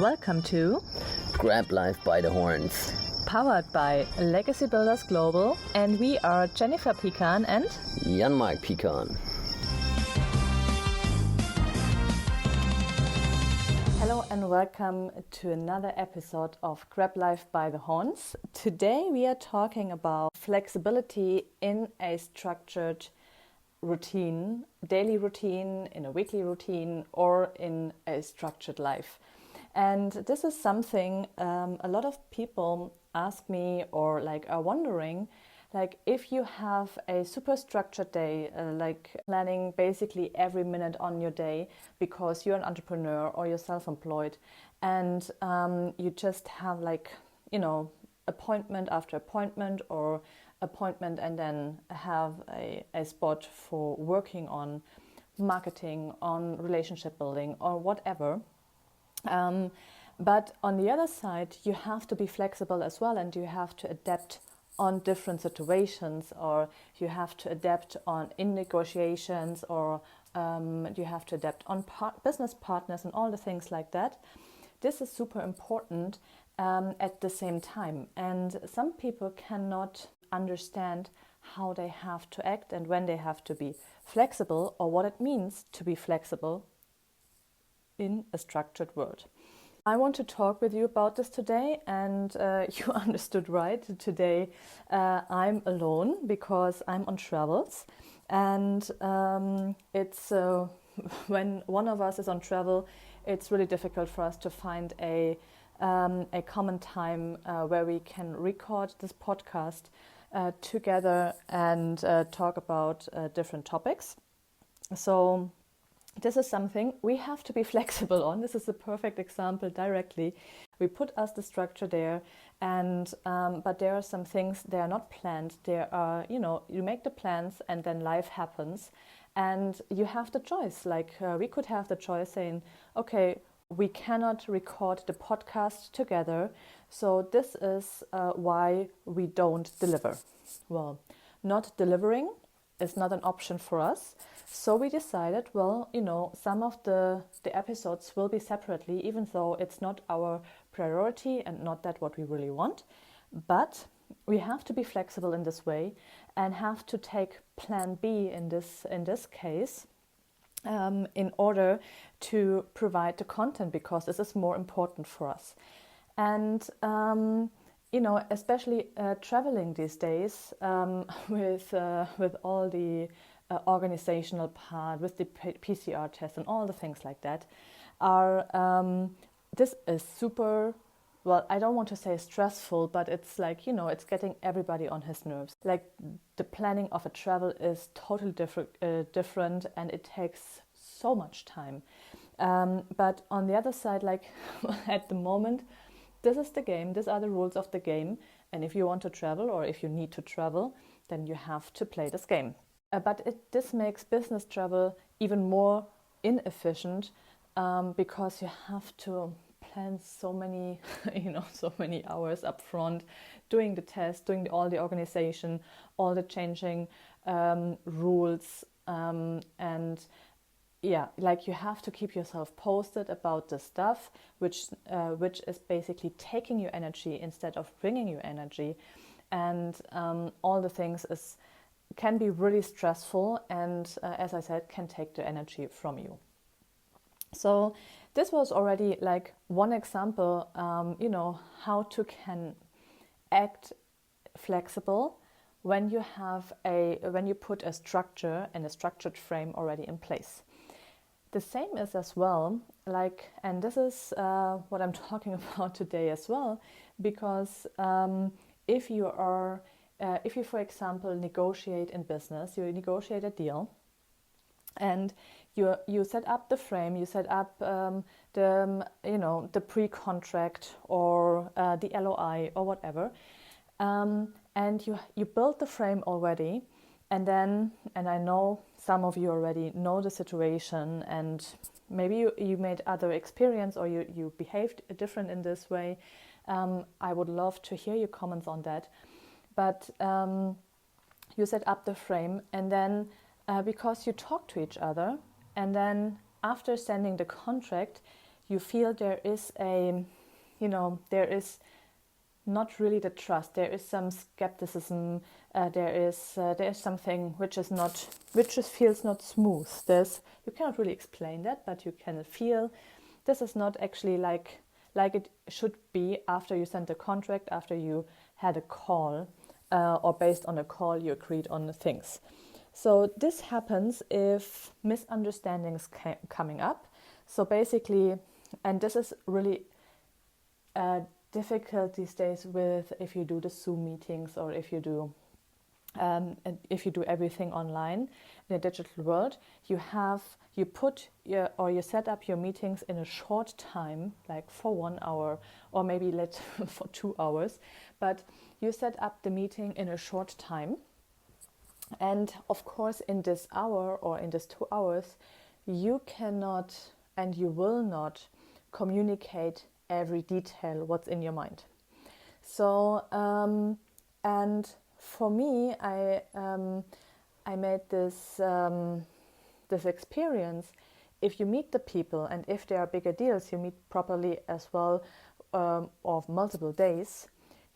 Welcome to Grab Life by the Horns. Powered by Legacy Builders Global, and we are Jennifer Pecan and Jan-Mark Pecan. Hello and welcome to another episode of Grab Life by the Horns. Today we are talking about flexibility in a structured routine, daily routine, in a weekly routine, or in a structured life. And this is something a lot of people ask me or are wondering, if you have a super structured day, planning basically every minute on your day because you're an entrepreneur or you're self-employed, and you just have appointment after appointment or appointment and then have a spot for working on marketing, on relationship building or whatever. But on the other side, you have to be flexible as well, and you have to adapt on different situations, or you have to adapt in negotiations, or you have to adapt on business partners and all the things like that. This is super important at the same time, and some people cannot understand how they have to act and when they have to be flexible, or what it means to be flexible in a structured world. I want to talk with you about this today, and you understood right. Today I'm alone because I'm on travels, and it's when one of us is on travel, it's really difficult for us to find a common time where we can record this podcast together and talk about different topics. So this is something we have to be flexible on. This is a perfect example directly. We put us the structure there, and but there are some things, they are not planned. There are, you make the plans and then life happens, and you have the choice. We could have the choice saying, okay, we cannot record the podcast together, so this is why we don't deliver. Well, not delivering is not an option for us. So we decided, some of the episodes will be separately, even though it's not our priority and not that what we really want. But we have to be flexible in this way and have to take plan B in this case in order to provide the content, because this is more important for us. And especially traveling these days with all the organizational part, with the PCR test and all the things like that, this is super, I don't want to say stressful, but it's it's getting everybody on his nerves. The planning of a travel is totally different, and it takes so much time. But on the other side, at the moment, this is the game, these are the rules of the game, and if you want to travel or if you need to travel, then you have to play this game. But this makes business travel even more inefficient because you have to plan so many, so many hours up front, doing the test, doing all the organization, all the changing rules, and you have to keep yourself posted about the stuff, which is basically taking your energy instead of bringing you energy, and all the things can be really stressful, and as I said, can take the energy from you. So this was already one example, how to can act flexible when you put a structure and a structured frame already in place. The same is as well, and this is what I'm talking about today as well, because if you, for example, negotiate in business, you negotiate a deal, and you set up the frame, you set up the pre-contract or the LOI or whatever, and you build the frame already, and I know some of you already know the situation, and maybe you made other experience or you behaved different in this way. I would love to hear your comments on that. But you set up the frame, and then because you talk to each other, and then after sending the contract, you feel there is there is not really the trust. There is some skepticism. There is something which just feels not smooth. You cannot really explain that, but you can feel this is not actually like it should be after you sent the contract, after you had a call, or based on a call you agreed on the things. So this happens if misunderstandings coming up. So basically, and this is really difficult these days with if you do the Zoom meetings, or if you do everything online in a digital world, you set up your meetings in a short time, like for 1 hour, or maybe for 2 hours, but you set up the meeting in a short time. And of course, in this hour or in this 2 hours, you cannot and you will not communicate every detail what's in your mind. So and for me, I made this experience. If you meet the people, and if there are bigger deals, you meet properly as well, of multiple days,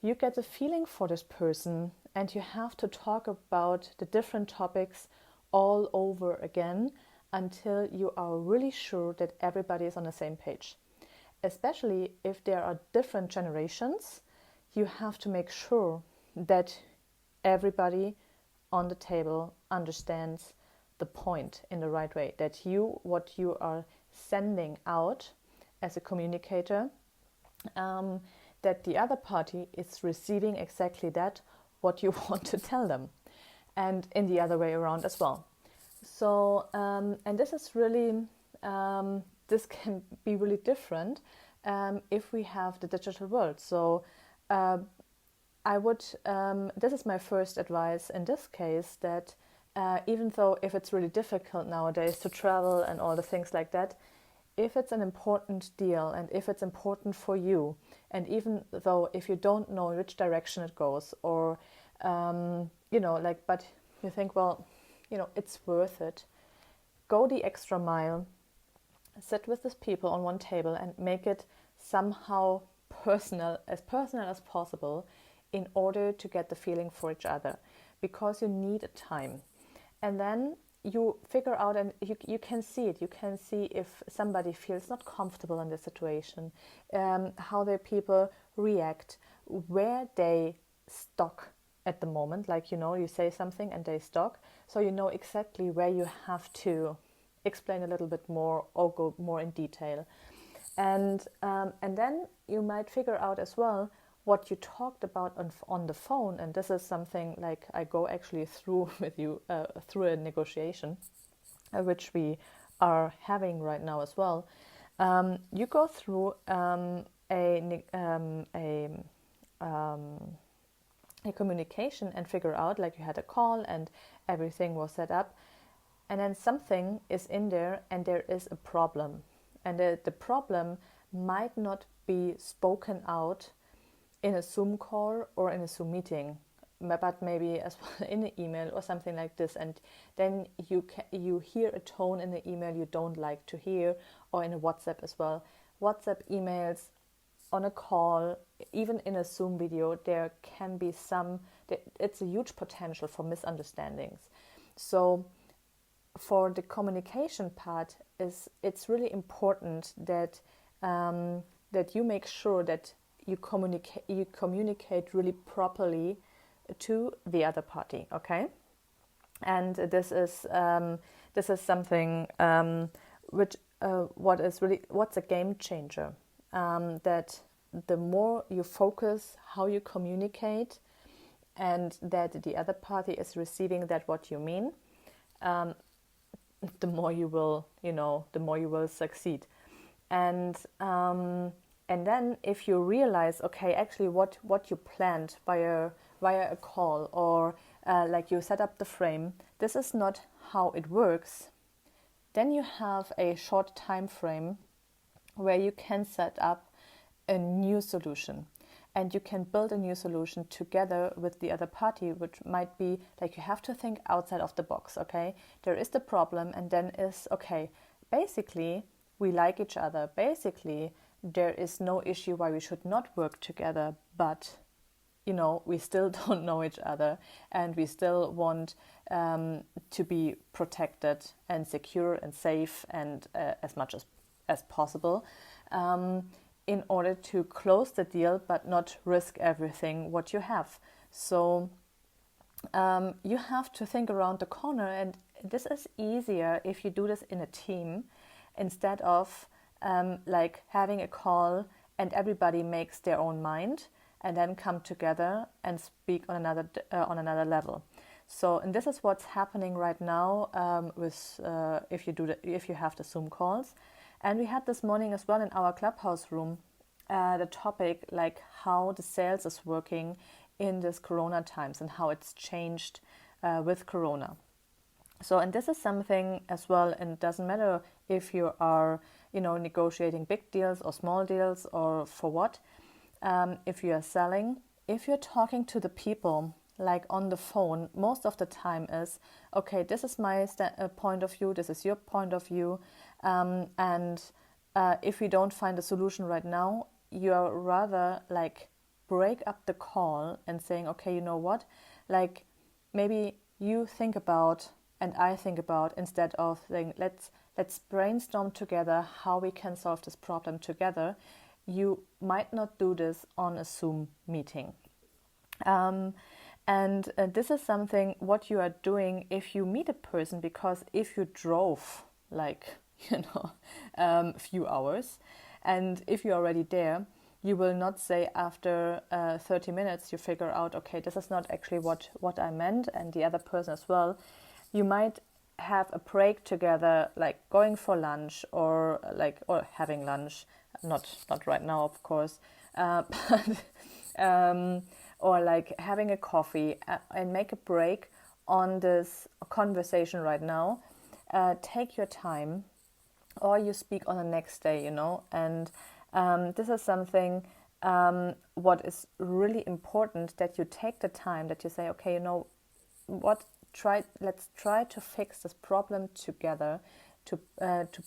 you get a feeling for this person, and you have to talk about the different topics all over again until you are really sure that everybody is on the same page. Especially if there are different generations, you have to make sure that everybody on the table understands the point in the right way, that what you are sending out as a communicator, that the other party is receiving exactly that, what you want to tell them, and in the other way around as well. So, and this is really, this can be really different if we have the digital world. So I would, this is my first advice in this case, that even though if it's really difficult nowadays to travel and all the things like that, if it's an important deal and if it's important for you, and even though if you don't know which direction it goes, or, but you think, well, it's worth it, go the extra mile, sit with these people on one table and make it somehow personal as possible, in order to get the feeling for each other, because you need a time. And then you figure out, and you can see it. You can see if somebody feels not comfortable in the situation, how their people react, where they stuck at the moment. Like, you say something and they stuck. So you know exactly where you have to explain a little bit more or go more in detail. And then you might figure out as well what you talked about on the phone, and this is something like I go actually through with you through a negotiation, which we are having right now as well. You go through a communication and figure out, like, you had a call and everything was set up, and then something is in there and there is a problem, and the problem might not be spoken out in a Zoom call or in a Zoom meeting, but maybe as well in an email or something like this. And then you hear a tone in the email you don't like to hear, or in a WhatsApp as well. WhatsApp emails, on a call, even in a Zoom video, there can be it's a huge potential for misunderstandings. So for the communication part, it's really important that that you make sure that you communicate really properly to the other party, okay? And this is something what's a game changer. That the more you focus how you communicate, and that the other party is receiving that what you mean, the more you will succeed. And then if you realize, okay, actually what you planned via a call, or like you set up the frame, this is not how it works, then you have a short time frame where you can set up a new solution, and you can build a new solution together with the other party, which might be like, you have to think outside of the box, okay? There is the problem, and then is, okay, basically we like each other. Basically, there is no issue why we should not work together, but we still don't know each other, and we still want to be protected and secure and safe and as much as possible in order to close the deal, but not risk everything what you have. So you have to think around the corner, and this is easier if you do this in a team instead of like having a call and everybody makes their own mind and then come together and speak on another level. So, and this is what's happening right now with if you have the Zoom calls. And we had this morning as well in our clubhouse room the topic like how the sales is working in this Corona times and how it's changed with Corona. So, and this is something as well, and it doesn't matter if you are, negotiating big deals or small deals or for what. If you are selling, if you're talking to the people like on the phone, most of the time is, okay, this is my point of view, this is your point of view. And if we don't find a solution right now, you're rather like break up the call and saying, okay, you know what, like maybe you think about and I think about, instead of saying, let's brainstorm together how we can solve this problem together. You might not do this on a Zoom meeting. And this is something what you are doing if you meet a person, because if you drove like, a few hours, and if you're already there, you will not say after 30 minutes you figure out, okay, this is not actually what I meant, and the other person as well. You might have a break together, like going for lunch or having lunch. Not right now, of course, but or like having a coffee and make a break on this conversation right now. Take your time, or you speak on the next day, and this is something what is really important, that you take the time, that you say, okay, let's try to fix this problem together, to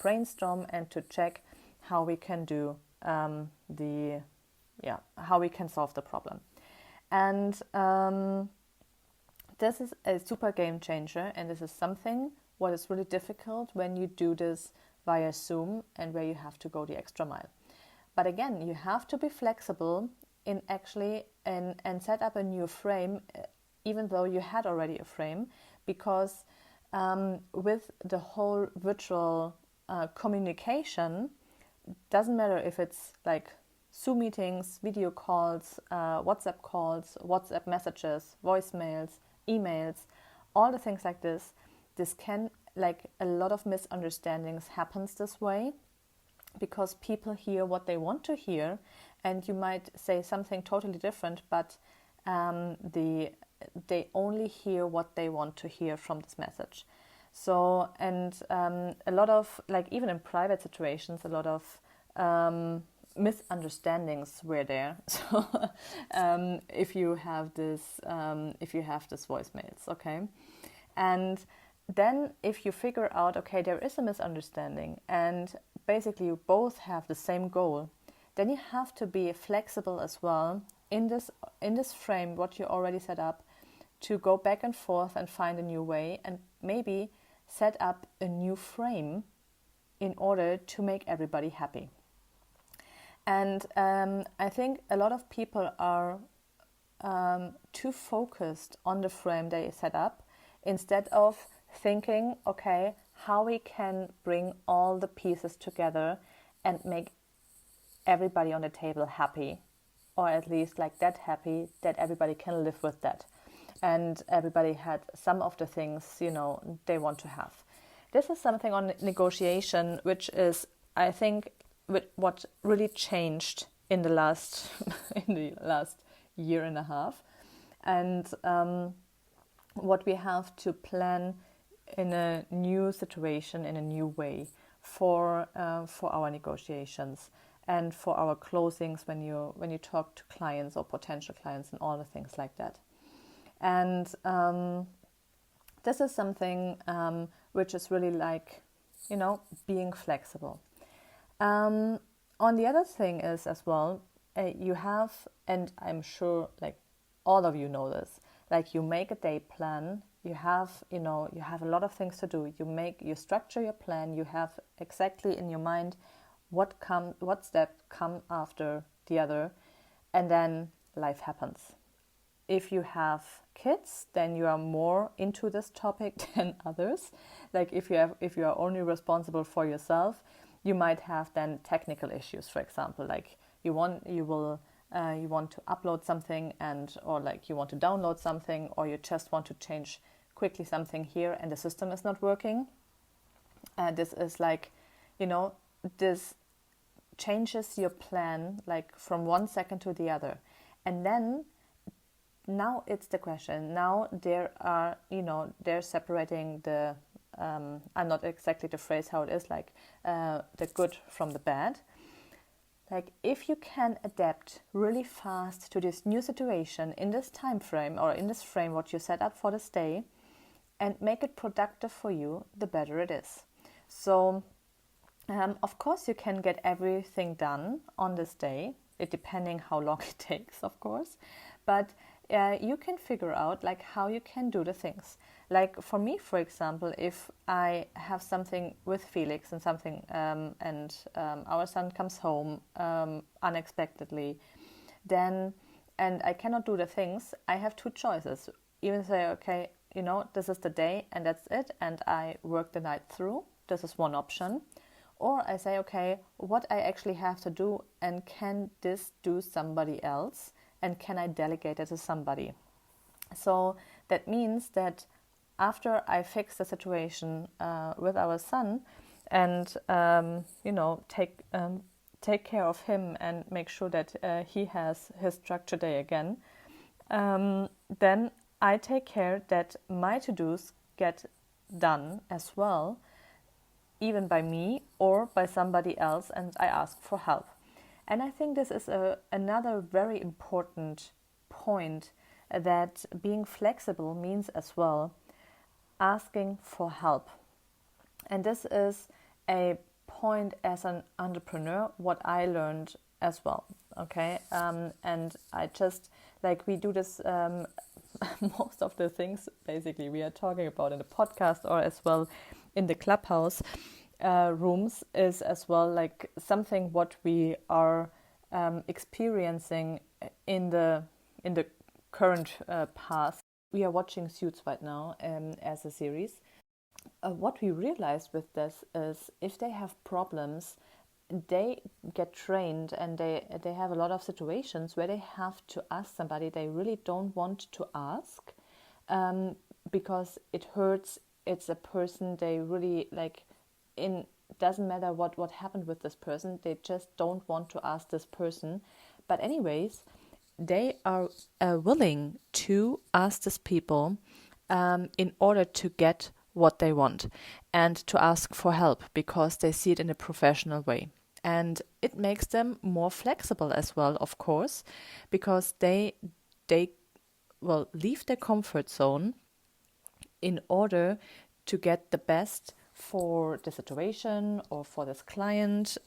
brainstorm and to check how we can do how we can solve the problem. And this is a super game changer, and this is something what is really difficult when you do this via Zoom and where you have to go the extra mile. But again, you have to be flexible in actually and set up a new frame, even though you had already a frame, because with the whole virtual communication, doesn't matter if it's like Zoom meetings, video calls, WhatsApp calls, WhatsApp messages, voicemails, emails, all the things like this. This can, like, a lot of misunderstandings happens this way, because people hear what they want to hear, and you might say something totally different, but they only hear what they want to hear from this message. So, and a lot of, like, even in private situations, a lot of misunderstandings were there. So, if you have this voicemails, okay, and then if you figure out, okay, there is a misunderstanding, and basically you both have the same goal, then you have to be flexible as well in this frame what you already set up, to go back and forth and find a new way, and maybe set up a new frame in order to make everybody happy. And I think a lot of people are too focused on the frame they set up, instead of thinking, okay, how we can bring all the pieces together and make everybody on the table happy, or at least like that happy that everybody can live with that. And everybody had some of the things, they want to have. This is something on negotiation, which is, I think, what really changed in the last year and a half, and what we have to plan in a new situation, in a new way for our negotiations and for our closings when you talk to clients or potential clients and all the things like that. And this is something which is really like, being flexible. On the other thing is as well, you have, and I'm sure like all of you know this, like you make a day plan, you have, you have a lot of things to do. You structure your plan, you have exactly in your mind what step come after the other, and then life happens. If you have kids, then you are more into this topic than others. Like if you are only responsible for yourself, you might have then technical issues. For example, like you want to upload something, or like you want to download something, or you just want to change quickly something here, and the system is not working. This is like, this changes your plan like from 1 second to the other, and then now it's the question. Now they're separating the, I'm not exactly the phrase how it is, like the good from the bad. Like if you can adapt really fast to this new situation in this time frame, or in this frame what you set up for this day, and make it productive for you, the better it is. So of course you can get everything done on this day, it depending how long it takes, of course, but you can figure out like how you can do the things. Like for me, for example, if I have something with Felix and something, and our son comes home unexpectedly, then, and I cannot do the things, I have two choices. Even say, okay, this is the day and that's it, and I work the night through. This is one option. Or I say, okay, what I actually have to do, and can this do somebody else? And can I delegate it to somebody? So that means that after I fix the situation with our son, and take care of him and make sure that he has his structure day again, then I take care that my to-dos get done as well, even by me or by somebody else, and I ask for help. And I think this is another very important point, that being flexible means as well asking for help. And this is a point as an entrepreneur, what I learned as well. Okay. And I just, like, we do this, most of the things basically we are talking about in the podcast, or as well in the clubhouse rooms, is as well like something what we are experiencing in the current past. We are watching Suits right now as a series. What we realized with this is, if they have problems, they get trained, and they have a lot of situations where they have to ask somebody they really don't want to ask, because it hurts. It's a person they really like. Doesn't matter what happened with this person, they just don't want to ask this person. But anyways, they are willing to ask these people in order to get what they want, and to ask for help, because they see it in a professional way. And it makes them more flexible as well, of course, because they will leave their comfort zone in order to get the best for the situation or for this client,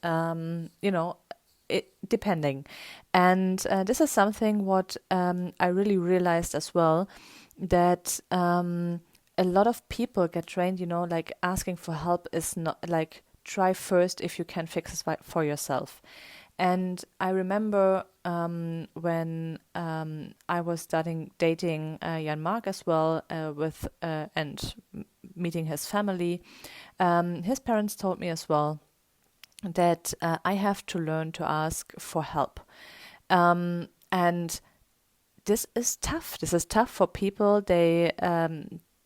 depending. And this is something what I really realized as well, that a lot of people get trained, like asking for help is not like, try first if you can fix it for yourself. And I remember when I was dating Jan Mark as well, and meeting his family, his parents told me as well that I have to learn to ask for help. And this is tough. This is tough for people.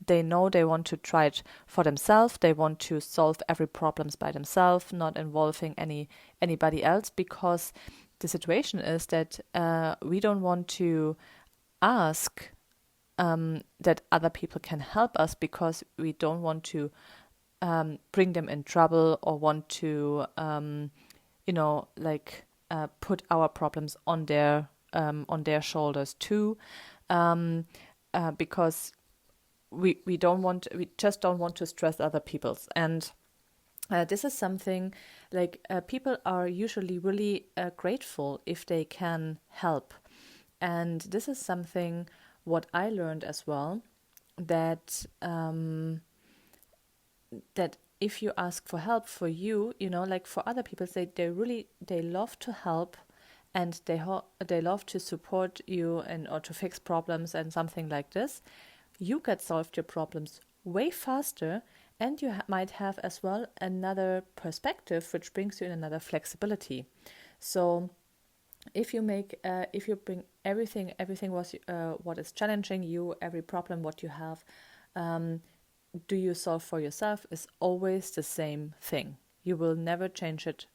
They know they want to try it for themselves. They want to solve every problems by themselves, not involving anybody else, because the situation is that we don't want to ask that other people can help us, because we don't want to bring them in trouble, or want to put our problems on their shoulders too, because we just don't want to stress other people's. And This is something like people are usually really grateful if they can help. And this is something what I learned as well, that that if you ask for help for you, like for other people, they love to help, and they love to support you and or to fix problems and something like this. You get solved your problems way faster, and you might have as well another perspective which brings you in another flexibility. So if you bring everything was what is challenging you, every problem what you have, do you solve for yourself, is always the same thing. You will never change it,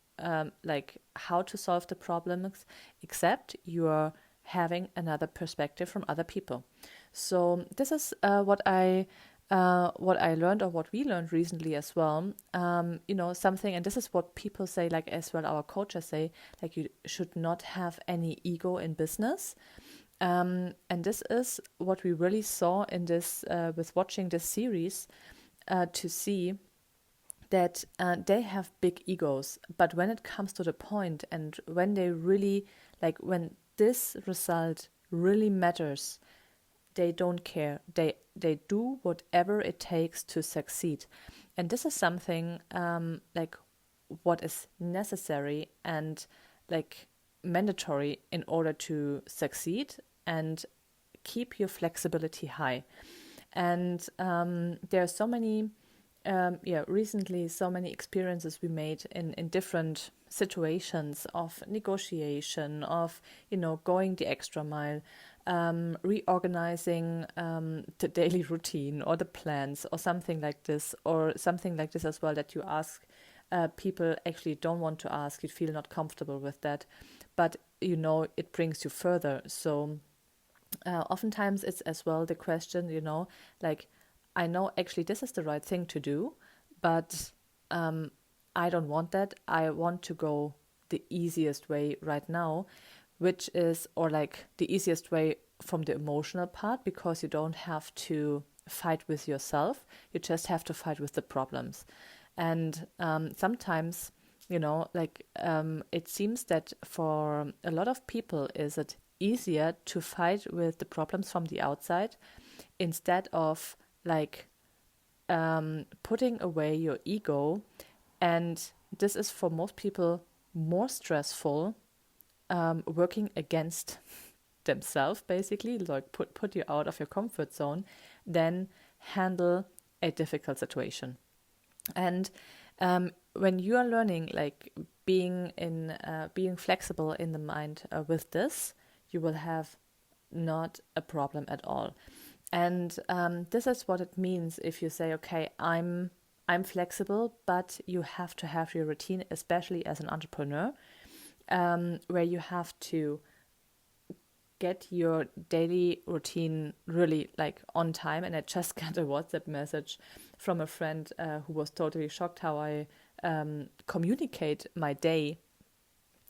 like how to solve the problems, except you are having another perspective from other people. So this is what I learned, or what we learned recently as well. Something, and this is what people say, like as well our coaches say, like you should not have any ego in business. And this is what we really saw in this with watching this series, to see that they have big egos, but when it comes to the point, and when they really, like when this result really matters, they don't care. They do whatever it takes to succeed, and this is something like what is necessary and like mandatory in order to succeed and keep your flexibility high. And there are so many, recently so many experiences we made in different situations of negotiation, of going the extra mile, reorganizing the daily routine or the plans or something like this, as well, that you ask people actually don't want to ask, you feel not comfortable with that, but it brings you further. So oftentimes it's as well the question, like, I know actually this is the right thing to do, but I don't want that. I want to go the easiest way right now, which is, or like the easiest way from the emotional part, because you don't have to fight with yourself. You just have to fight with the problems. And sometimes, it seems that for a lot of people, is it easier to fight with the problems from the outside instead of like putting away your ego. And this is for most people more stressful, working against themselves, basically, like put you out of your comfort zone, than handle a difficult situation. And when you are learning, like being flexible in the mind with this, you will have not a problem at all. And this is what it means if you say, okay, I'm flexible, but you have to have your routine, especially as an entrepreneur, where you have to get your daily routine really like on time. And I just got a WhatsApp message from a friend who was totally shocked how I communicate my day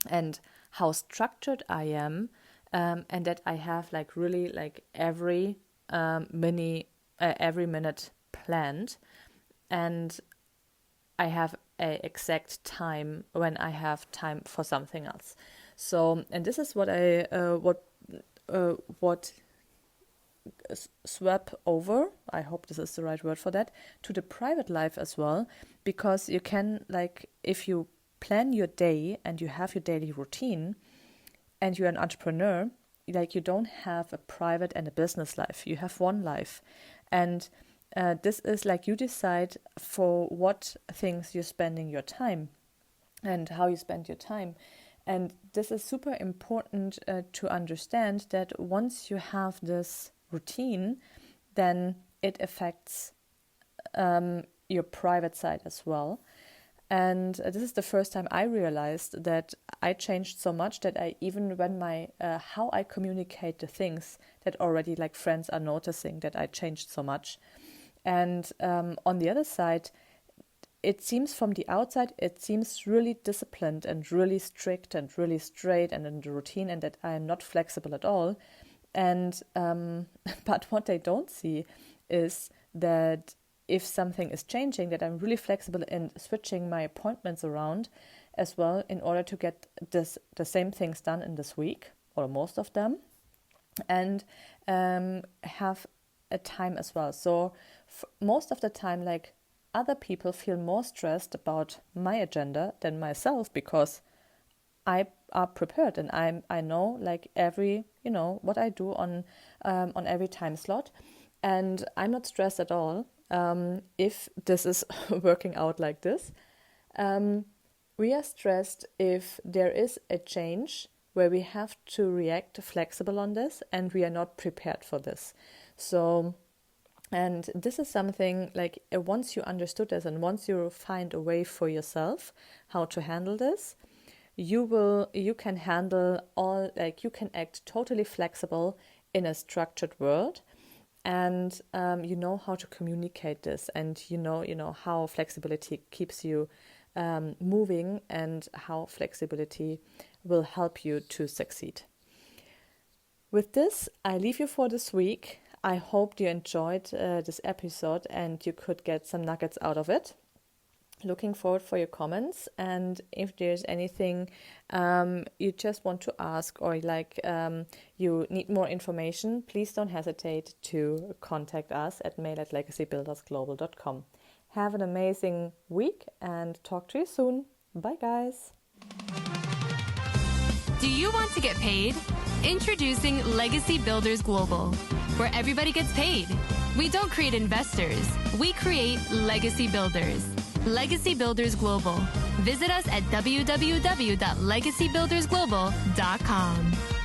and how structured I am, and that I have like really like every minute planned, and I have a exact time when I have time for something else. So, and this is what I what swap over, I hope this is the right word for that, to the private life as well, because you can, like, if you plan your day and you have your daily routine and you're an entrepreneur, like, you don't have a private and a business life, you have one life. And this is like, you decide for what things you're spending your time and how you spend your time. And this is super important to understand, that once you have this routine, then it affects your private side as well. And this is the first time I realized that I changed so much, that I, even when my how I communicate the things, that already like friends are noticing that I changed so much. And on the other side, it seems from the outside, it seems really disciplined and really strict and really straight and in the routine, and that I am not flexible at all. And but what they don't see is that if something is changing, that I'm really flexible in switching my appointments around as well in order to get the same things done in this week, or most of them, and have a time as well. So most of the time, like, other people feel more stressed about my agenda than myself, because I are prepared and I know, like, every, what I do on every time slot, and I'm not stressed at all if this is working out like this. We are stressed if there is a change where we have to react flexible on this and we are not prepared for this. So, and this is something, like, once you understood this and once you find a way for yourself how to handle this, you can handle all, like, you can act totally flexible in a structured world, and you know how to communicate this, and you know how flexibility keeps you moving, and how flexibility will help you to succeed. With this, I leave you for this week. I hope you enjoyed this episode and you could get some nuggets out of it. Looking forward for your comments, and if there's anything you just want to ask, or you need more information, please don't hesitate to contact us at mail@legacybuildersglobal.com. Have an amazing week and talk to you soon. Bye, guys. Do you want to get paid? Introducing Legacy Builders Global, where everybody gets paid. We don't create investors, we create legacy builders. Legacy Builders Global. Visit us at www.legacybuildersglobal.com.